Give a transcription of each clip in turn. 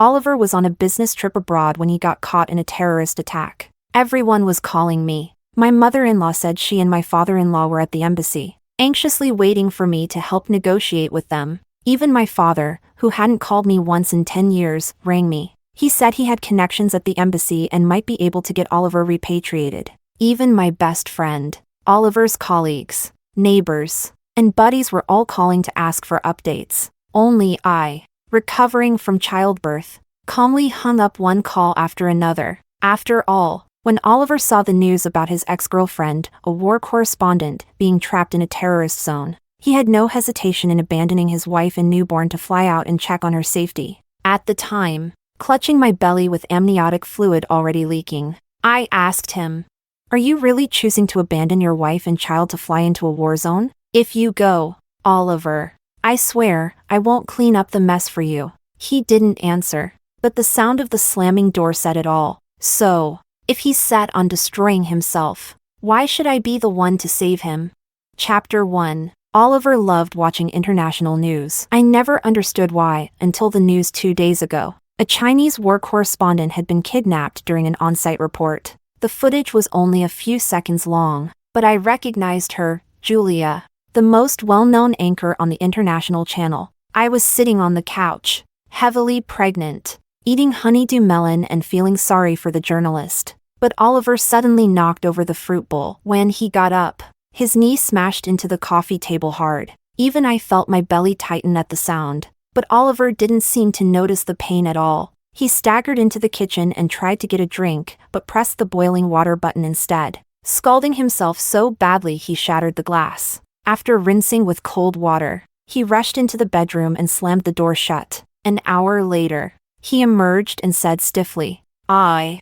Oliver was on a business trip abroad when he got caught in a terrorist attack. Everyone was calling me. My mother-in-law said she and my father-in-law were at the embassy, anxiously waiting for me to help negotiate with them. Even my father, who hadn't called me once in 10 years, rang me. He said he had connections at the embassy and might be able to get Oliver repatriated. Even my best friend, Oliver's colleagues, neighbors, and buddies were all calling to ask for updates. Only I, recovering from childbirth, calmly hung up one call after another. After all, when Oliver saw the news about his ex-girlfriend, a war correspondent, being trapped in a terrorist zone, he had no hesitation in abandoning his wife and newborn to fly out and check on her safety. At the time, clutching my belly with amniotic fluid already leaking, I asked him, "Are you really choosing to abandon your wife and child to fly into a war zone? If you go, Oliver, I swear, I won't clean up the mess for you." He didn't answer, but the sound of the slamming door said it all. So, if he's set on destroying himself, why should I be the one to save him? Chapter 1. Oliver loved watching international news. I never understood why, until the news 2 days ago. A Chinese war correspondent had been kidnapped during an on-site report. The footage was only a few seconds long, but I recognized her, Julia, the most well-known anchor on the international channel. I was sitting on the couch, heavily pregnant, eating honeydew melon and feeling sorry for the journalist. But Oliver suddenly knocked over the fruit bowl. When he got up, his knee smashed into the coffee table hard. Even I felt my belly tighten at the sound. But Oliver didn't seem to notice the pain at all. He staggered into the kitchen and tried to get a drink, but pressed the boiling water button instead, scalding himself so badly he shattered the glass. After rinsing with cold water, he rushed into the bedroom and slammed the door shut. An hour later, he emerged and said stiffly, I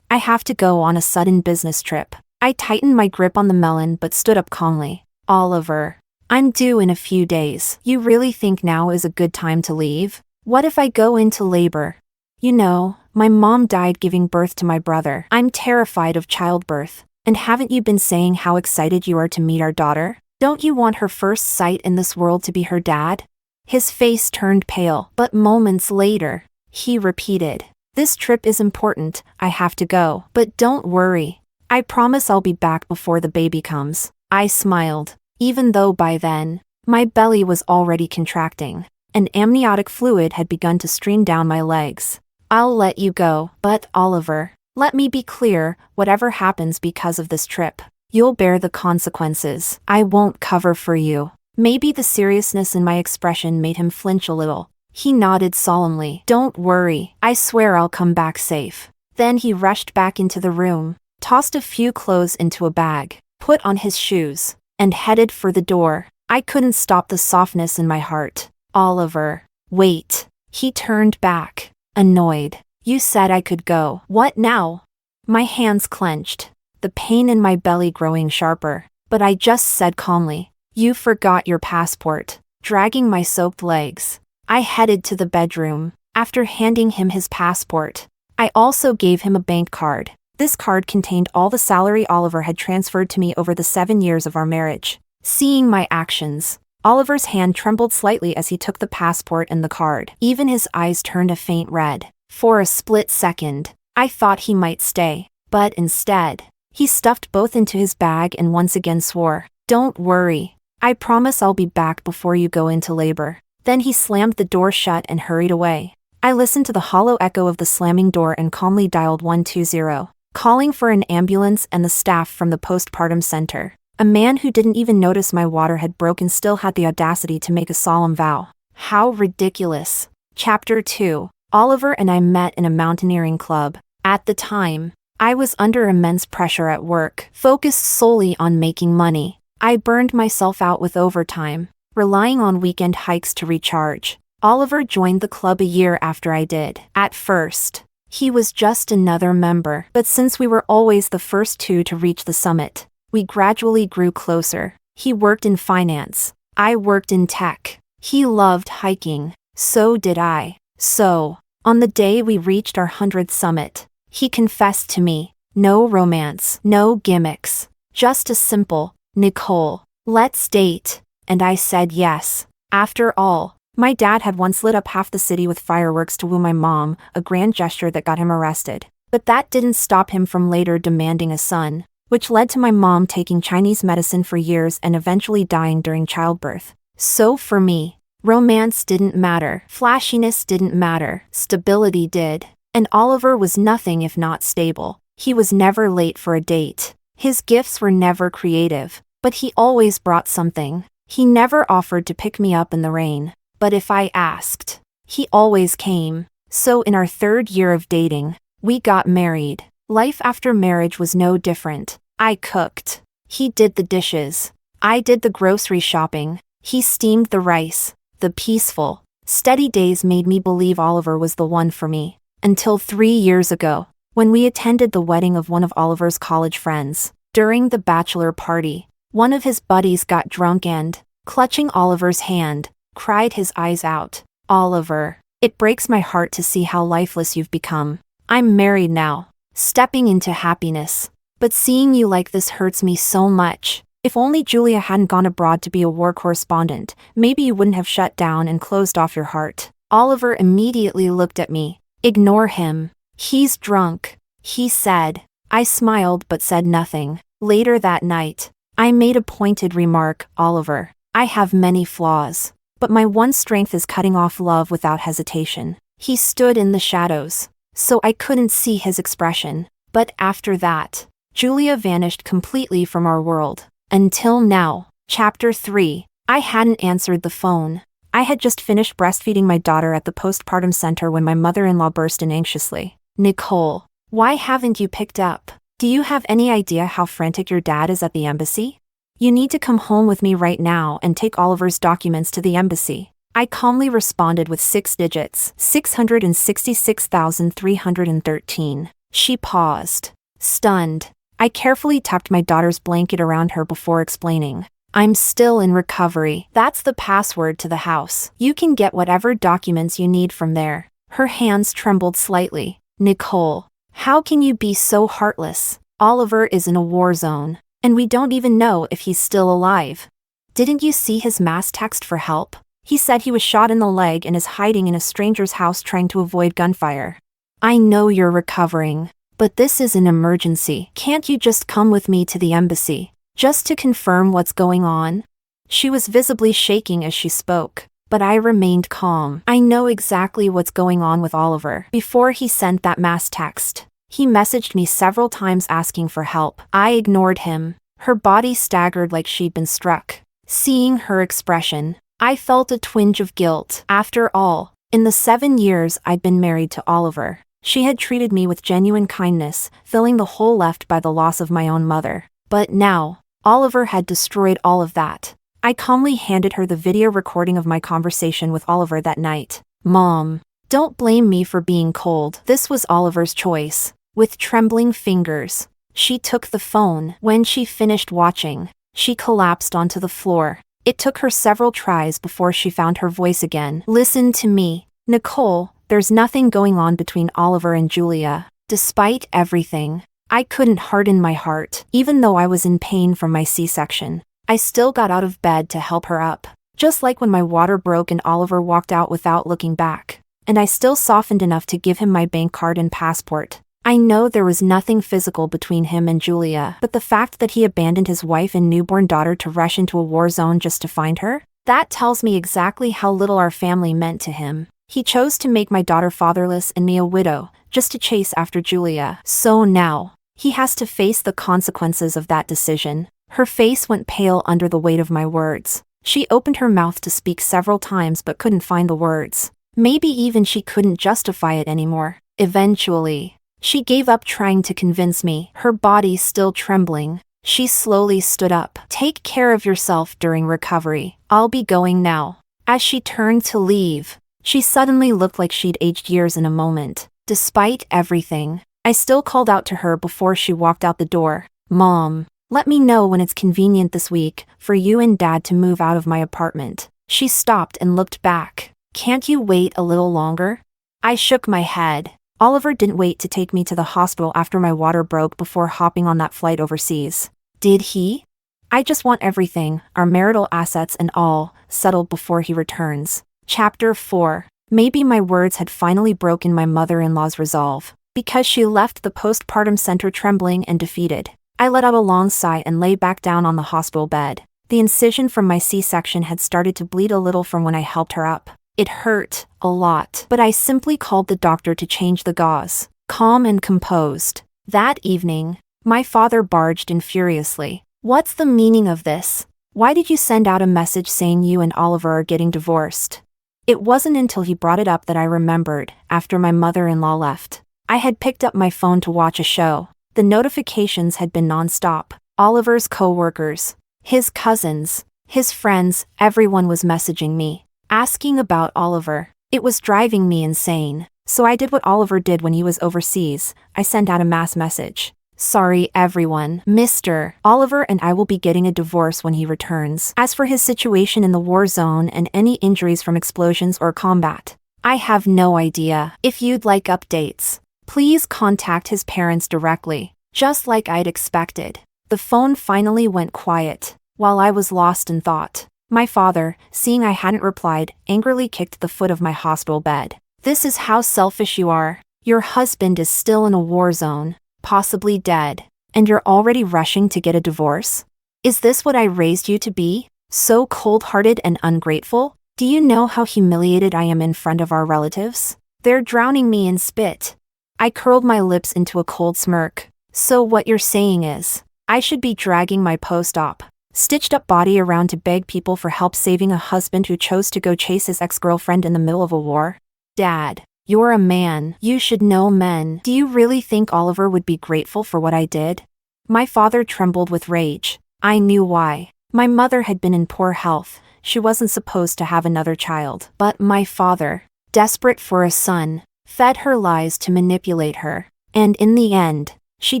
have to go on a sudden business trip." I tightened my grip on the melon but stood up calmly. "Oliver, I'm due in a few days. You really think now is a good time to leave? What if I go into labor? You know, my mom died giving birth to my brother. I'm terrified of childbirth. And haven't you been saying how excited you are to meet our daughter? Don't you want her first sight in this world to be her dad?" His face turned pale, but moments later, he repeated, "This trip is important, I have to go. But don't worry. I promise I'll be back before the baby comes." I smiled, even though by then, my belly was already contracting, and amniotic fluid had begun to stream down my legs. "I'll let you go, but Oliver, let me be clear, whatever happens because of this trip, you'll bear the consequences. I won't cover for you." Maybe the seriousness in my expression made him flinch a little. He nodded solemnly. "Don't worry, I swear I'll come back safe." Then he rushed back into the room, tossed a few clothes into a bag, put on his shoes, and headed for the door. I couldn't stop the softness in my heart. "Oliver, wait." He turned back, annoyed. "You said I could go. What now?" My hands clenched, the pain in my belly growing sharper, but I just said calmly, "You forgot your passport." Dragging my soaked legs, I headed to the bedroom. After handing him his passport, I also gave him a bank card. This card contained all the salary Oliver had transferred to me over the 7 years of our marriage. Seeing my actions, Oliver's hand trembled slightly as he took the passport and the card. Even his eyes turned a faint red. For a split second, I thought he might stay, but instead, he stuffed both into his bag and once again swore, "Don't worry. I promise I'll be back before you go into labor." Then he slammed the door shut and hurried away. I listened to the hollow echo of the slamming door and calmly dialed 120, calling for an ambulance and the staff from the postpartum center. A man who didn't even notice my water had broken still had the audacity to make a solemn vow. How ridiculous. Chapter 2. Oliver and I met in a mountaineering club. At the time, I was under immense pressure at work, focused solely on making money. I burned myself out with overtime, relying on weekend hikes to recharge. Oliver joined the club a year after I did. At first, he was just another member, but since we were always the first two to reach the summit, we gradually grew closer. He worked in finance. I worked in tech. He loved hiking. So did I. So, on the day we reached our 100th summit, he confessed to me, no romance, no gimmicks, just a simple, "Nicole, let's date." And I said yes. After all, My dad had once lit up half the city with fireworks to woo my mom, a grand gesture that got him arrested. But that didn't stop him from later demanding a son, which led to my mom taking Chinese medicine for years and eventually dying during childbirth. So for me, romance didn't matter, flashiness didn't matter, stability did. And Oliver was nothing if not stable. He was never late for a date. His gifts were never creative, but he always brought something. He never offered to pick me up in the rain, but if I asked, he always came. So in our 3rd year of dating, we got married. Life after marriage was no different. I cooked. He did the dishes. I did the grocery shopping. He steamed the rice. The peaceful, steady days made me believe Oliver was the one for me. Until 3 years ago, when we attended the wedding of one of Oliver's college friends. During the bachelor party, one of his buddies got drunk and, clutching Oliver's hand, cried his eyes out. Oliver, it breaks my heart to see how lifeless you've become. I'm married now, stepping into happiness. But seeing you like this hurts me so much. If only Julia hadn't gone abroad to be a war correspondent, maybe you wouldn't have shut down and closed off your heart. Oliver immediately looked at me. Ignore him. He's drunk, he said. I smiled but said nothing. Later that night, I made a pointed remark. Oliver, I have many flaws, but my one strength is cutting off love without hesitation. He stood in the shadows, so I couldn't see his expression. But after that, Julia vanished completely from our world. Until now. Chapter 3. I hadn't answered the phone. I had just finished breastfeeding my daughter at the postpartum center when my mother-in-law burst in anxiously. Nicole, why haven't you picked up? Do you have any idea how frantic your dad is at the embassy? You need to come home with me right now and take Oliver's documents to the embassy. I calmly responded with 6 digits, 666,313. She paused, stunned. I carefully tucked my daughter's blanket around her before explaining. I'm still in recovery. That's the password to the house. You can get whatever documents you need from there. Her hands trembled slightly. Nicole, how can you be so heartless? Oliver is in a war zone, and we don't even know if he's still alive. Didn't you see his mass text for help? He said he was shot in the leg and is hiding in a stranger's house trying to avoid gunfire. I know you're recovering, but this is an emergency. Can't you just come with me to the embassy, just to confirm what's going on? She was visibly shaking as she spoke, but I remained calm. I know exactly what's going on with Oliver. Before he sent that mass text, he messaged me several times asking for help. I ignored him. Her body staggered like she'd been struck. Seeing her expression, I felt a twinge of guilt. After all, in the 7 years I'd been married to Oliver, she had treated me with genuine kindness, filling the hole left by the loss of my own mother. But now, Oliver had destroyed all of that. I calmly handed her the video recording of my conversation with Oliver that night. Mom, don't blame me for being cold. This was Oliver's choice. With trembling fingers, she took the phone. When she finished watching, she collapsed onto the floor. It took her several tries before she found her voice again. Listen to me, Nicole, there's nothing going on between Oliver and Julia. Despite everything, I couldn't harden my heart. Even though I was in pain from my C-section, I still got out of bed to help her up. Just like when my water broke and Oliver walked out without looking back. And I still softened enough to give him my bank card and passport. I know there was nothing physical between him and Julia, but the fact that he abandoned his wife and newborn daughter to rush into a war zone just to find her, that tells me exactly how little our family meant to him. He chose to make my daughter fatherless and me a widow, just to chase after Julia. So now, he has to face the consequences of that decision. Her face went pale under the weight of my words. She opened her mouth to speak several times but couldn't find the words. Maybe even she couldn't justify it anymore. Eventually, she gave up trying to convince me, her body still trembling. She slowly stood up. Take care of yourself during recovery. I'll be going now. As she turned to leave, she suddenly looked like she'd aged years in a moment. Despite everything, I still called out to her before she walked out the door. Mom, let me know when it's convenient this week for you and Dad to move out of my apartment. She stopped and looked back. Can't you wait a little longer? I shook my head. Oliver didn't wait to take me to the hospital after my water broke before hopping on that flight overseas. Did he? I just want everything, our marital assets and all, settled before he returns. Chapter 4. Maybe my words had finally broken my mother-in-law's resolve, because she left the postpartum center trembling and defeated. I let out a long sigh and lay back down on the hospital bed. The incision from my C-section had started to bleed a little from when I helped her up. It hurt a lot, but I simply called the doctor to change the gauze. Calm and composed. That evening, my father barged in furiously. "What's the meaning of this? Why did you send out a message saying you and Oliver are getting divorced?" It wasn't until he brought it up that I remembered. After my mother-in-law left, I had picked up my phone to watch a show. The notifications had been non-stop. Oliver's co-workers, his cousins, his friends, everyone was messaging me, asking about Oliver. It was driving me insane. So I did what Oliver did when he was overseas. I sent out a mass message. "Sorry everyone, Mr. Oliver and I will be getting a divorce when he returns. As for his situation in the war zone and any injuries from explosions or combat, I have no idea. If you'd like updates, please contact his parents directly." Just like I'd expected, the phone finally went quiet, while I was lost in thought. My father, seeing I hadn't replied, angrily kicked the foot of my hospital bed. "This is how selfish you are. Your husband is still in a war zone, possibly dead, and you're already rushing to get a divorce? Is this what I raised you to be? So cold-hearted and ungrateful? Do you know how humiliated I am in front of our relatives? They're drowning me in spit." I curled my lips into a cold smirk. "So what you're saying is, I should be dragging my post-op, stitched-up body around to beg people for help saving a husband who chose to go chase his ex-girlfriend in the middle of a war? Dad, you're a man. You should know men. Do you really think Oliver would be grateful for what I did?" My father trembled with rage. I knew why. My mother had been in poor health. She wasn't supposed to have another child. But my father, desperate for a son, fed her lies to manipulate her. And in the end, she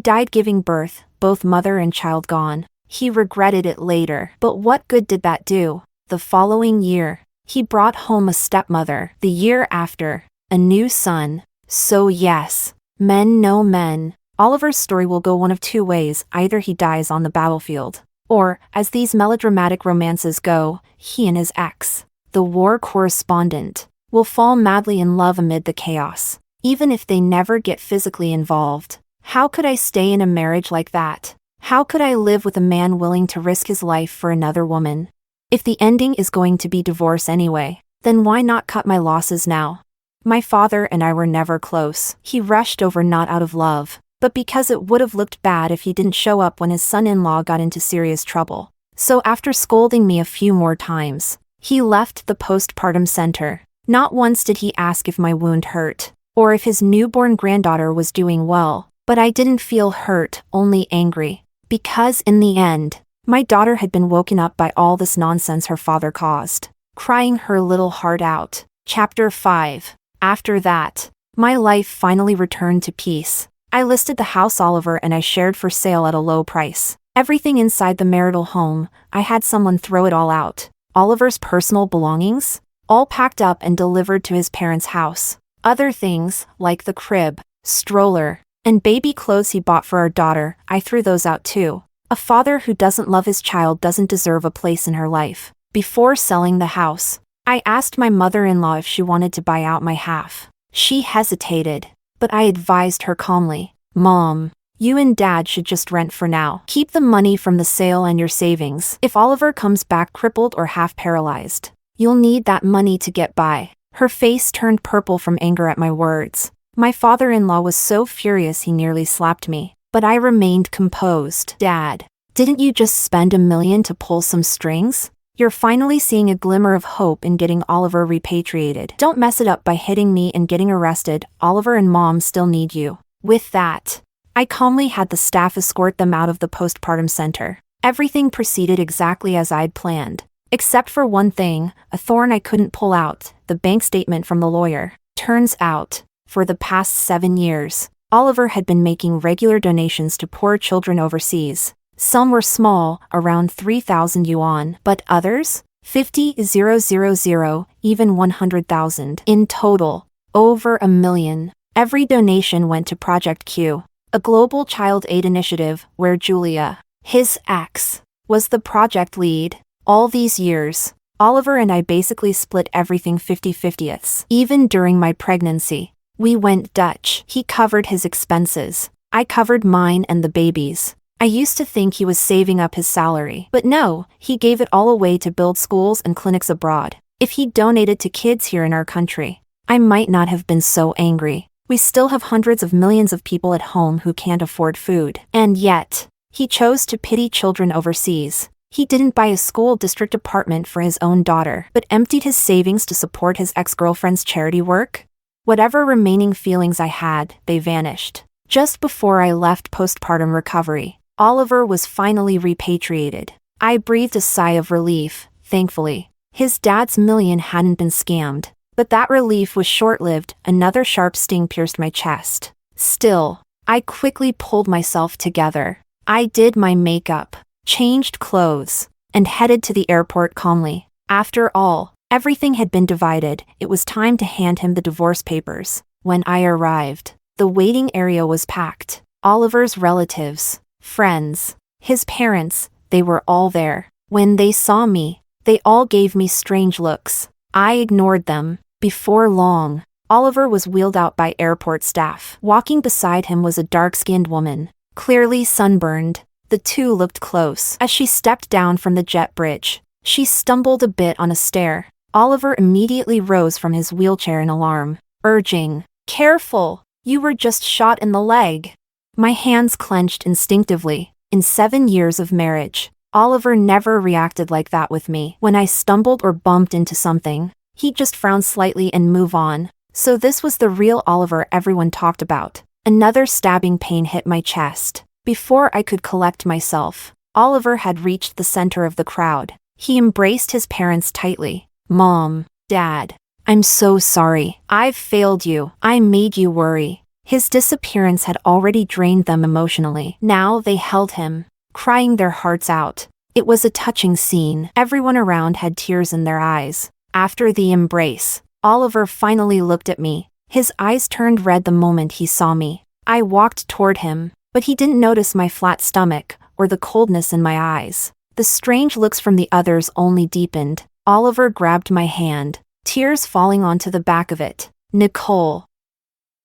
died giving birth, both mother and child gone. He regretted it later. But what good did that do? The following year, he brought home a stepmother. The year after, a new son. So yes, men know men. Oliver's story will go one of two ways. Either he dies on the battlefield, or, as these melodramatic romances go, he and his ex, the war correspondent, will fall madly in love amid the chaos, even if they never get physically involved. How could I stay in a marriage like that? How could I live with a man willing to risk his life for another woman? If the ending is going to be divorce anyway, then why not cut my losses now? My father and I were never close. He rushed over not out of love, but because it would have looked bad if he didn't show up when his son-in-law got into serious trouble. So after scolding me a few more times, he left the postpartum center. Not once did he ask if my wound hurt, or if his newborn granddaughter was doing well, but I didn't feel hurt, only angry. Because in the end, my daughter had been woken up by all this nonsense her father caused, crying her little heart out. Chapter 5. After that, my life finally returned to peace. I listed the house Oliver and I shared for sale at a low price. Everything inside the marital home, I had someone throw it all out. Oliver's personal belongings, all packed up and delivered to his parents' house. Other things, like the crib, stroller, and baby clothes he bought for our daughter, I threw those out too. A father who doesn't love his child doesn't deserve a place in her life. Before selling the house, I asked my mother-in-law if she wanted to buy out my half. She hesitated, but I advised her calmly, "Mom, you and Dad should just rent for now. Keep the money from the sale and your savings. If Oliver comes back crippled or half paralyzed, you'll need that money to get by." Her face turned purple from anger at my words. My father-in-law was so furious he nearly slapped me, but I remained composed. "Dad, didn't you just spend $1 million to pull some strings? You're finally seeing a glimmer of hope in getting Oliver repatriated. Don't mess it up by hitting me and getting arrested. Oliver and Mom still need you." With that, I calmly had the staff escort them out of the postpartum center. Everything proceeded exactly as I'd planned. Except for one thing, a thorn I couldn't pull out, the bank statement from the lawyer. Turns out, for the past 7 years, Oliver had been making regular donations to poor children overseas. Some were small, around 3,000 yuan, but others, 50,000, even 100,000. In total, over $1 million. Every donation went to Project Q, a global child aid initiative where Julia, his ex, was the project lead. All these years, Oliver and I basically split everything 50-50ths. Even during my pregnancy, we went Dutch. He covered his expenses. I covered mine and the baby's. I used to think he was saving up his salary, but no, he gave it all away to build schools and clinics abroad. If he donated to kids here in our country, I might not have been so angry. We still have hundreds of millions of people at home who can't afford food. And yet, he chose to pity children overseas. He didn't buy a school district apartment for his own daughter, but emptied his savings to support his ex-girlfriend's charity work. Whatever remaining feelings I had, they vanished. Just before I left postpartum recovery, Oliver was finally repatriated. I breathed a sigh of relief, thankfully. His dad's million hadn't been scammed. But that relief was short-lived. Another sharp sting pierced my chest. Still, I quickly pulled myself together. I did my makeup, changed clothes, and headed to the airport calmly. After all, everything had been divided. It was time to hand him the divorce papers. When I arrived, the waiting area was packed. Oliver's relatives, friends, his parents, they were all there. When they saw me, they all gave me strange looks. I ignored them. Before long, Oliver was wheeled out by airport staff. Walking beside him was a dark-skinned woman, clearly sunburned. The two looked close. As she stepped down from the jet bridge, she stumbled a bit on a stair. Oliver immediately rose from his wheelchair in alarm, urging, "Careful, you were just shot in the leg." My hands clenched instinctively. In 7 years of marriage, Oliver never reacted like that with me. When I stumbled or bumped into something, he'd just frown slightly and move on. So this was the real Oliver everyone talked about. Another stabbing pain hit my chest. Before I could collect myself, Oliver had reached the center of the crowd. He embraced his parents tightly. "Mom, Dad, I'm so sorry. I've failed you. I made you worry." His disappearance had already drained them emotionally. Now they held him, crying their hearts out. It was a touching scene. Everyone around had tears in their eyes. After the embrace, Oliver finally looked at me. His eyes turned red the moment he saw me. I walked toward him, but he didn't notice my flat stomach or the coldness in my eyes. The strange looks from the others only deepened. Oliver grabbed my hand, tears falling onto the back of it. "Nicole,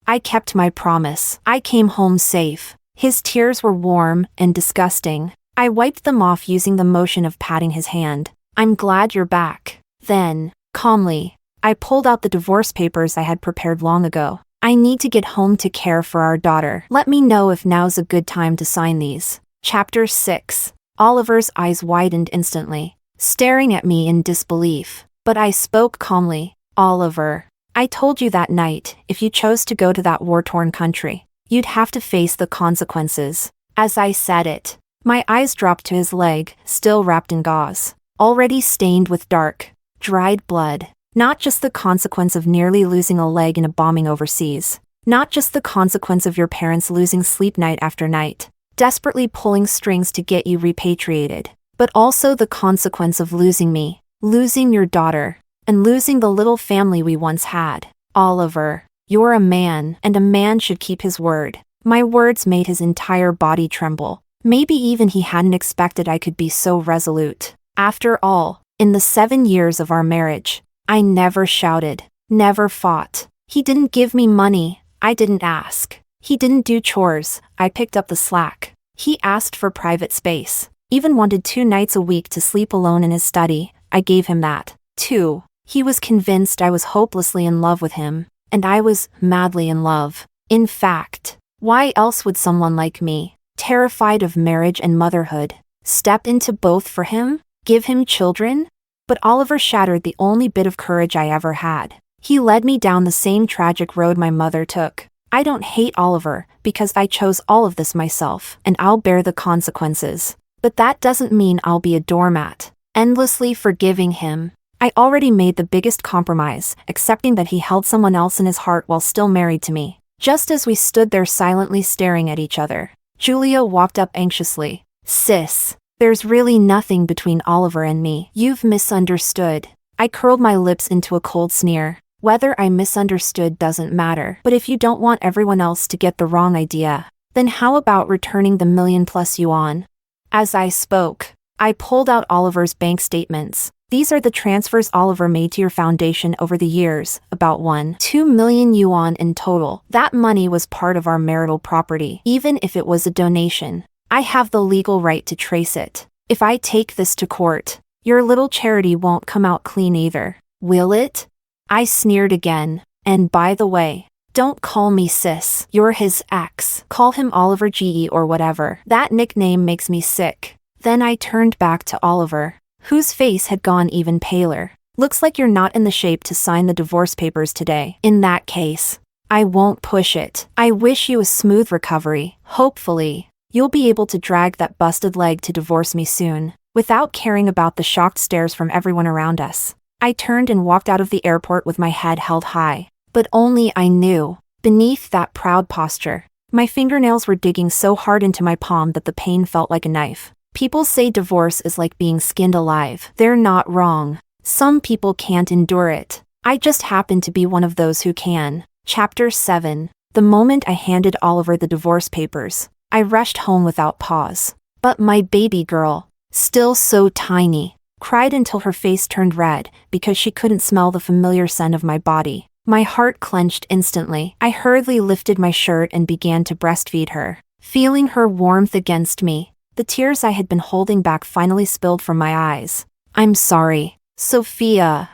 I kept my promise. I came home safe." His tears were warm and disgusting. I wiped them off using the motion of patting his hand. "I'm glad you're back." Then, calmly, I pulled out the divorce papers I had prepared long ago. "I need to get home to care for our daughter. Let me know if now's a good time to sign these." Chapter 6. Oliver's eyes widened instantly, staring at me in disbelief. But I spoke calmly. "Oliver, I told you that night, if you chose to go to that war-torn country, you'd have to face the consequences." As I said it, my eyes dropped to his leg, still wrapped in gauze, already stained with dark, dried blood. Not just the consequence of nearly losing a leg in a bombing overseas. Not just the consequence of your parents losing sleep night after night, desperately pulling strings to get you repatriated, but also the consequence of losing me, losing your daughter, and losing the little family we once had. "Oliver, you're a man, and a man should keep his word." My words made his entire body tremble. Maybe even he hadn't expected I could be so resolute. After all, in the 7 years of our marriage, I never shouted, never fought. He didn't give me money, I didn't ask. He didn't do chores, I picked up the slack. He asked for private space, even wanted 2 nights a week to sleep alone in his study. I gave him that, too. He was convinced I was hopelessly in love with him, and I was madly in love. In fact, why else would someone like me, terrified of marriage and motherhood, step into both for him? Give him children? But Oliver shattered the only bit of courage I ever had. He led me down the same tragic road my mother took. I don't hate Oliver, because I chose all of this myself, and I'll bear the consequences. But that doesn't mean I'll be a doormat, endlessly forgiving him. I already made the biggest compromise, accepting that he held someone else in his heart while still married to me. Just as we stood there silently staring at each other, Julia walked up anxiously. "Sis, there's really nothing between Oliver and me. You've misunderstood." I curled my lips into a cold sneer. Whether I misunderstood doesn't matter. But if you don't want everyone else to get the wrong idea, then how about returning the $1,000,000+ yuan? As I spoke, I pulled out Oliver's bank statements. These are the transfers Oliver made to your foundation over the years, about 1.2 million yuan in total. That money was part of our marital property, even if it was a donation. I have the legal right to trace it. If I take this to court, your little charity won't come out clean either, will it? I sneered again. And by the way, don't call me sis. You're his ex. Call him Oliver GE or whatever. That nickname makes me sick. Then I turned back to Oliver, whose face had gone even paler. Looks like you're not in the shape to sign the divorce papers today. In that case, I won't push it. I wish you a smooth recovery. Hopefully, you'll be able to drag that busted leg to divorce me soon, without caring about the shocked stares from everyone around us. I turned and walked out of the airport with my head held high. But only I knew, beneath that proud posture, my fingernails were digging so hard into my palm that the pain felt like a knife. People say divorce is like being skinned alive. They're not wrong. Some people can't endure it. I just happen to be one of those who can. Chapter 7. The moment I handed Oliver the divorce papers, I rushed home without pause. But my baby girl, still so tiny, cried until her face turned red because she couldn't smell the familiar scent of my body. My heart clenched instantly. I hurriedly lifted my shirt and began to breastfeed her. Feeling her warmth against me, the tears I had been holding back finally spilled from my eyes. I'm sorry, Sophia.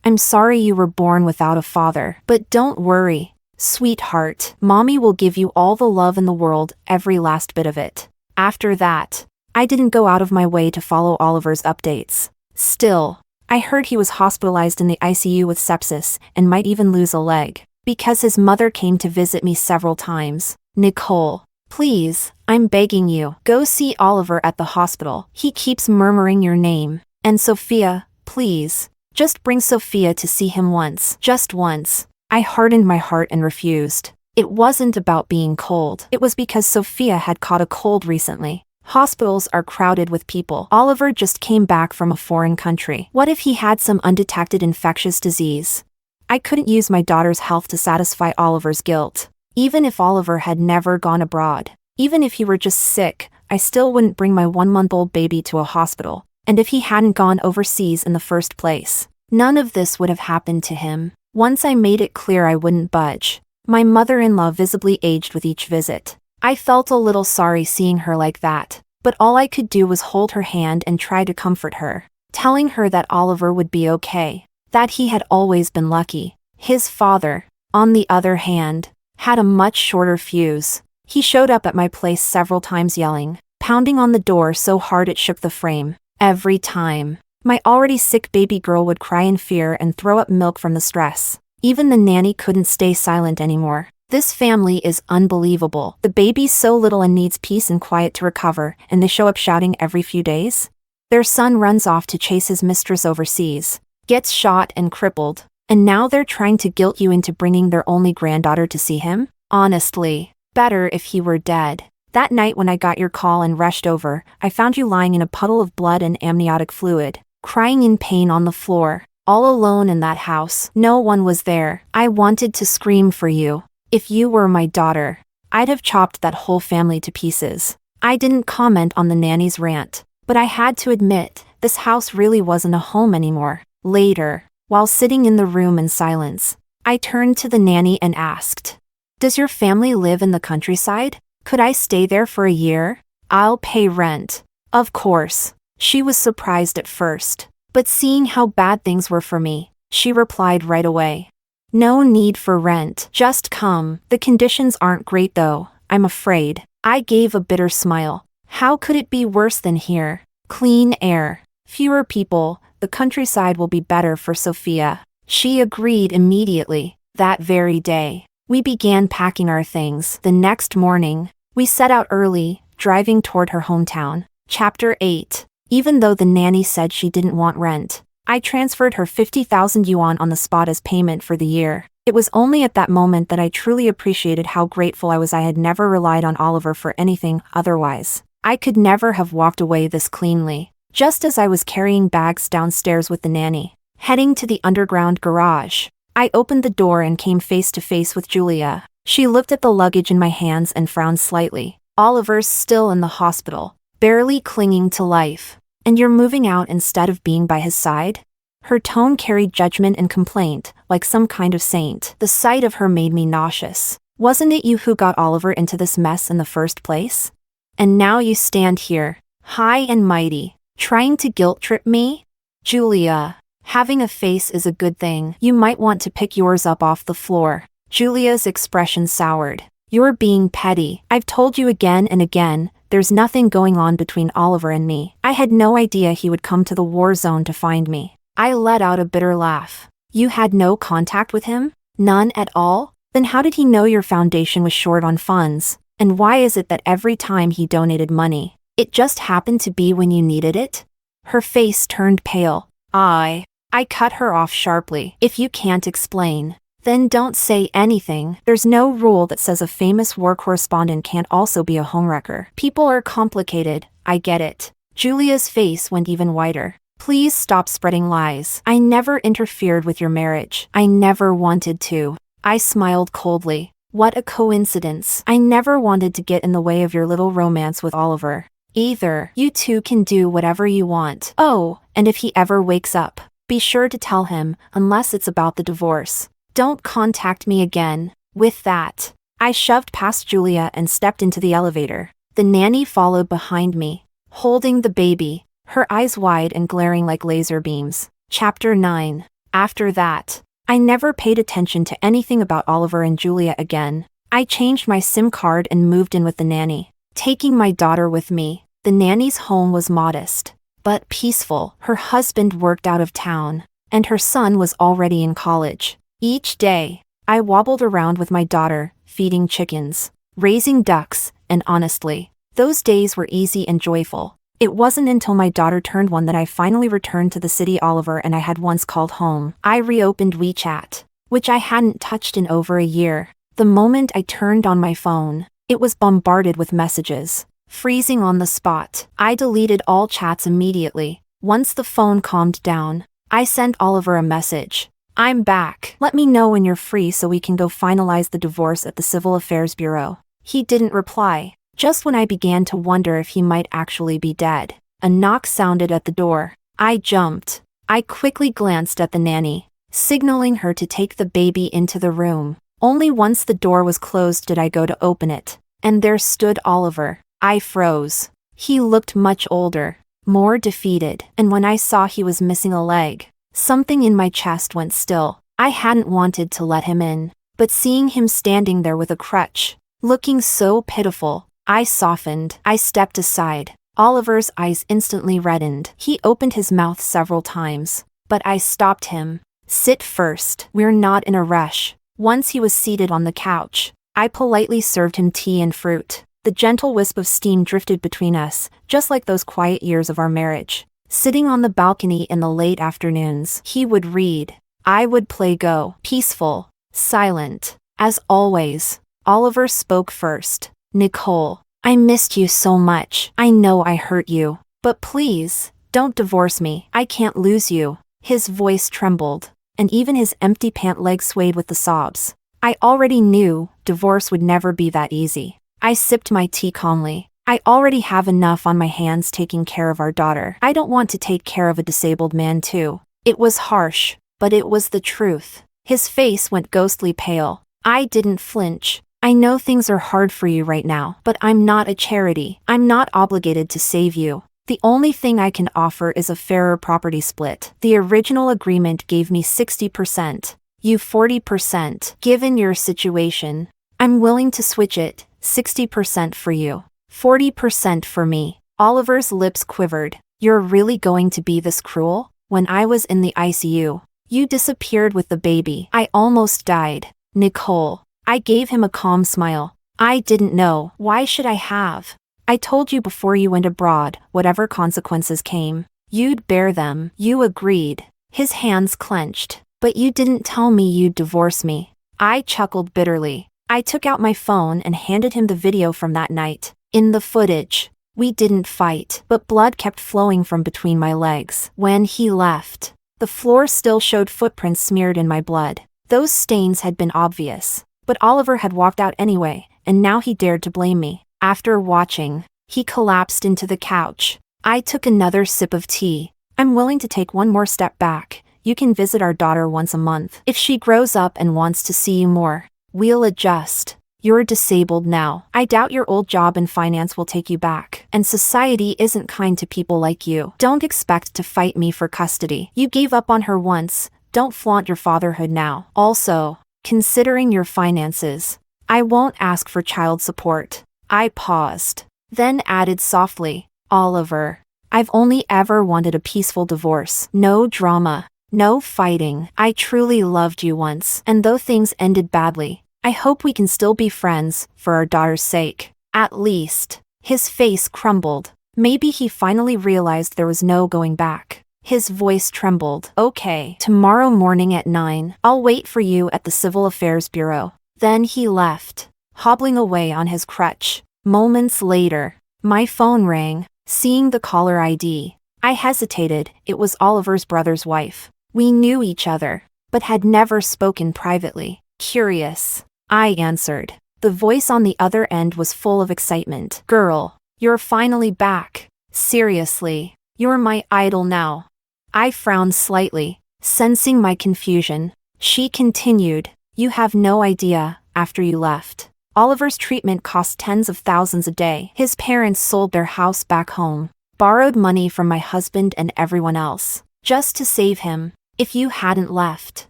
I'm sorry you were born without a father. But don't worry, sweetheart. Mommy will give you all the love in the world, every last bit of it. After that, I didn't go out of my way to follow Oliver's updates. Still, I heard he was hospitalized in the ICU with sepsis and might even lose a leg, because his mother came to visit me several times. Nicole, please, I'm begging you, go see Oliver at the hospital. He keeps murmuring your name. And Sophia, please, just bring Sophia to see him once. Just once. I hardened my heart and refused. It wasn't about being cold. It was because Sophia had caught a cold recently. Hospitals are crowded with people. Oliver just came back from a foreign country. What if he had some undetected infectious disease? I couldn't use my daughter's health to satisfy Oliver's guilt. Even if Oliver had never gone abroad, even if he were just sick, I still wouldn't bring my 1-month-old baby to a hospital. And if he hadn't gone overseas in the first place, none of this would have happened to him. Once I made it clear I wouldn't budge, my mother-in-law visibly aged with each visit. I felt a little sorry seeing her like that, but all I could do was hold her hand and try to comfort her, telling her that Oliver would be okay, that he had always been lucky. His father, on the other hand, had a much shorter fuse. He showed up at my place several times yelling, pounding on the door so hard it shook the frame. Every time, my already sick baby girl would cry in fear and throw up milk from the stress. Even the nanny couldn't stay silent anymore. This family is unbelievable. The baby's so little and needs peace and quiet to recover, and they show up shouting every few days. Their son runs off to chase his mistress overseas, gets shot and crippled, and now they're trying to guilt you into bringing their only granddaughter to see him? Honestly, better if he were dead. That night when I got your call and rushed over, I found you lying in a puddle of blood and amniotic fluid, crying in pain on the floor, all alone in that house. No one was there. I wanted to scream for you. If you were my daughter, I'd have chopped that whole family to pieces. I didn't comment on the nanny's rant, but I had to admit, this house really wasn't a home anymore. Later, while sitting in the room in silence, I turned to the nanny and asked, "Does your family live in the countryside? Could I stay there for a year? I'll pay rent." Of course, she was surprised at first, but seeing how bad things were for me, she replied right away, "No need for rent. Just come. The conditions aren't great though, I'm afraid." I gave a bitter smile. How could it be worse than here? Clean air, fewer people, the countryside will be better for Sophia. She agreed immediately. That very day, we began packing our things. The next morning, we set out early, driving toward her hometown. Chapter 8. Even though the nanny said she didn't want rent, I transferred her 50,000 yuan on the spot as payment for the year. It was only at that moment that I truly appreciated how grateful I was I had never relied on Oliver for anything otherwise. I could never have walked away this cleanly. Just as I was carrying bags downstairs with the nanny, heading to the underground garage, I opened the door and came face to face with Julia. She looked at the luggage in my hands and frowned slightly. Oliver's still in the hospital, barely clinging to life. And you're moving out instead of being by his side? Her tone carried judgment and complaint, like some kind of saint. The sight of her made me nauseous. Wasn't it you who got Oliver into this mess in the first place? And now you stand here, high and mighty, trying to guilt-trip me? Julia, having a face is a good thing. You might want to pick yours up off the floor. Julia's expression soured. You're being petty. I've told you again and again, there's nothing going on between Oliver and me. I had no idea he would come to the war zone to find me. I let out a bitter laugh. You had no contact with him? None at all? Then how did he know your foundation was short on funds? And why is it that every time he donated money, it just happened to be when you needed it? Her face turned pale. I cut her off sharply. If you can't explain, then don't say anything. There's no rule that says a famous war correspondent can't also be a homewrecker. People are complicated, I get it. Julia's face went even whiter. Please stop spreading lies. I never interfered with your marriage. I never wanted to. I smiled coldly. What a coincidence. I never wanted to get in the way of your little romance with Oliver. Either. You two can do whatever you want. Oh, and if he ever wakes up, be sure to tell him, unless it's about the divorce. Don't contact me again. With that, I shoved past Julia and stepped into the elevator. The nanny followed behind me, holding the baby, her eyes wide and glaring like laser beams. Chapter 9. After that, I never paid attention to anything about Oliver and Julia again. I changed my SIM card and moved in with the nanny, taking my daughter with me. The nanny's home was modest, but peaceful. Her husband worked out of town, and her son was already in college. Each day, I wobbled around with my daughter, feeding chickens, raising ducks, and honestly, those days were easy and joyful. It wasn't until my daughter turned 1 that I finally returned to the city Oliver and I had once called home. I reopened WeChat, which I hadn't touched in over a year. The moment I turned on my phone, it was bombarded with messages, freezing on the spot. I deleted all chats immediately. Once the phone calmed down, I sent Oliver a message. I'm back. Let me know when you're free so we can go finalize the divorce at the Civil Affairs Bureau. He didn't reply. Just when I began to wonder if he might actually be dead, a knock sounded at the door. I jumped. I quickly glanced at the nanny, signaling her to take the baby into the room. Only once the door was closed did I go to open it, and there stood Oliver. I froze. He looked much older, more defeated, and when I saw he was missing a leg, something in my chest went still. I hadn't wanted to let him in, but seeing him standing there with a crutch, looking so pitiful, I softened. I stepped aside. Oliver's eyes instantly reddened. He opened his mouth several times, but I stopped him. Sit first. We're not in a rush. Once he was seated on the couch, I politely served him tea and fruit. The gentle wisp of steam drifted between us, just like those quiet years of our marriage. Sitting on the balcony in the late afternoons, he would read. I would play Go. Peaceful, silent. As always, Oliver spoke first. Nicole, I missed you so much. I know I hurt you, but please, don't divorce me. I can't lose you. His voice trembled, and even his empty pant leg swayed with the sobs. I already knew divorce would never be that easy. I sipped my tea calmly. I already have enough on my hands taking care of our daughter. I don't want to take care of a disabled man too. It was harsh, but it was the truth. His face went ghostly pale. I didn't flinch. I know things are hard for you right now, but I'm not a charity. I'm not obligated to save you. The only thing I can offer is a fairer property split. The original agreement gave me 60%, you 40%. Given your situation, I'm willing to switch it, 60% for you, 40% for me. Oliver's lips quivered. You're really going to be this cruel? When I was in the ICU, you disappeared with the baby. I almost died. Nicole. I gave him a calm smile. I didn't know. Why should I have? I told you before you went abroad, whatever consequences came, you'd bear them. You agreed. His hands clenched. But you didn't tell me you'd divorce me. I chuckled bitterly. I took out my phone and handed him the video from that night. In the footage, we didn't fight, but blood kept flowing from between my legs. When he left, the floor still showed footprints smeared in my blood. Those stains had been obvious. But Oliver had walked out anyway, and now he dared to blame me. After watching, he collapsed into the couch, I took another sip of tea. I'm willing to take one more step back. You can visit our daughter once a month. If she grows up and wants to see you more, we'll adjust. You're disabled now. I doubt your old job in finance will take you back. And society isn't kind to people like you. Don't expect to fight me for custody. You gave up on her once. Don't flaunt your fatherhood now. Also, considering your finances, I won't ask for child support. I paused, then added softly, Oliver, I've only ever wanted a peaceful divorce. No drama. No fighting. I truly loved you once. And though things ended badly, I hope we can still be friends, for our daughter's sake. At least. His face crumbled. Maybe he finally realized there was no going back. His voice trembled. Okay. Tomorrow morning at 9, I'll wait for you at the Civil Affairs Bureau. Then he left, hobbling away on his crutch. Moments later, my phone rang. Seeing the caller ID, I hesitated. It was Oliver's brother's wife. We knew each other, but had never spoken privately. Curious, I answered. The voice on the other end was full of excitement. Girl, you're finally back. Seriously, you're my idol now. I frowned slightly, sensing my confusion. She continued, you have no idea, after you left, Oliver's treatment cost tens of thousands a day. His parents sold their house back home, borrowed money from my husband and everyone else, just to save him. If you hadn't left,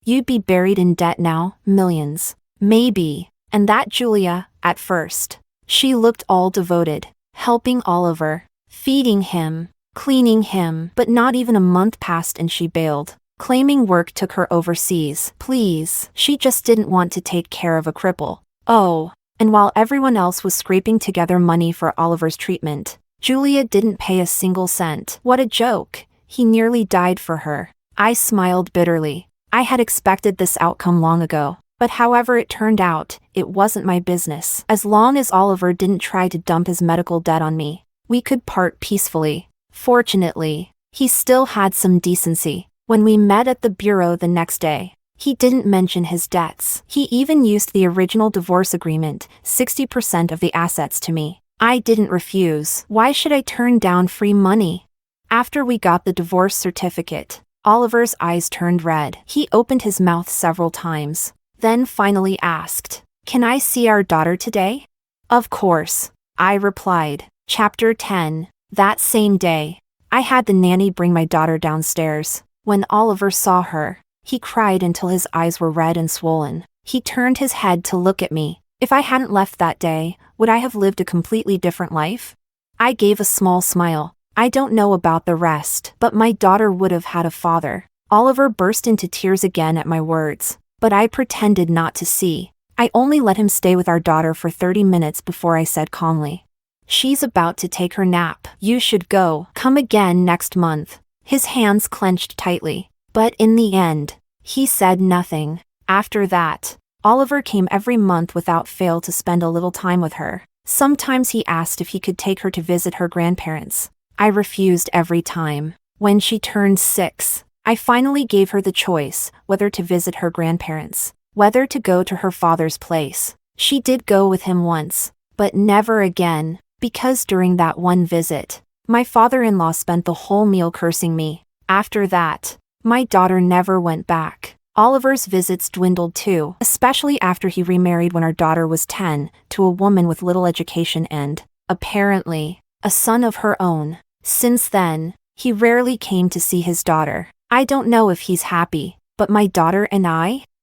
you'd be buried in debt now, millions. Maybe. And that Julia, at first. She looked all devoted, helping Oliver, feeding him, cleaning him. But not even a month passed and she bailed, claiming work took her overseas. Please, she just didn't want to take care of a cripple. Oh, and while everyone else was scraping together money for Oliver's treatment, Julia didn't pay a single cent. What a joke. He nearly died for her. I smiled bitterly. I had expected this outcome long ago. But however it turned out, it wasn't my business. As long as Oliver didn't try to dump his medical debt on me, we could part peacefully. Fortunately, he still had some decency. When we met at the bureau the next day, he didn't mention his debts. He even used the original divorce agreement, 60% of the assets to me. I didn't refuse. Why should I turn down free money? After we got the divorce certificate, Oliver's eyes turned red. He opened his mouth several times, then finally asked, "Can I see our daughter today?" "Of course," I replied. Chapter 10. That same day, I had the nanny bring my daughter downstairs. When Oliver saw her, he cried until his eyes were red and swollen. He turned his head to look at me. If I hadn't left that day, would I have lived a completely different life? I gave a small smile. I don't know about the rest, but my daughter would have had a father. Oliver burst into tears again at my words, but I pretended not to see. I only let him stay with our daughter for 30 minutes before I said calmly, "She's about to take her nap. You should go. Come again next month." His hands clenched tightly, but in the end, he said nothing. After that, Oliver came every month without fail to spend a little time with her. Sometimes he asked if he could take her to visit her grandparents. I refused every time. When she turned 6, I finally gave her the choice whether to visit her grandparents, whether to go to her father's place. She did go with him once, but never again, because during that one visit, my father-in-law spent the whole meal cursing me. After that, my daughter never went back. Oliver's visits dwindled too, especially after he remarried when our daughter was 10 to a woman with little education and, apparently, a son of her own. Since then, he rarely came to see his daughter. I don't know if he's happy, but my daughter and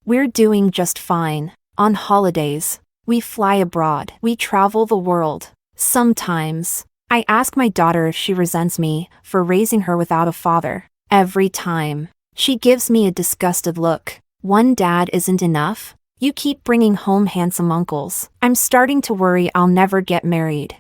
we're doing just fine. On holidays, we fly abroad. We travel the world. Sometimes, I ask my daughter if she resents me for raising her without a father. Every time, she gives me a disgusted look. One dad isn't enough? You keep bringing home handsome uncles. I'm starting to worry I'll never get married.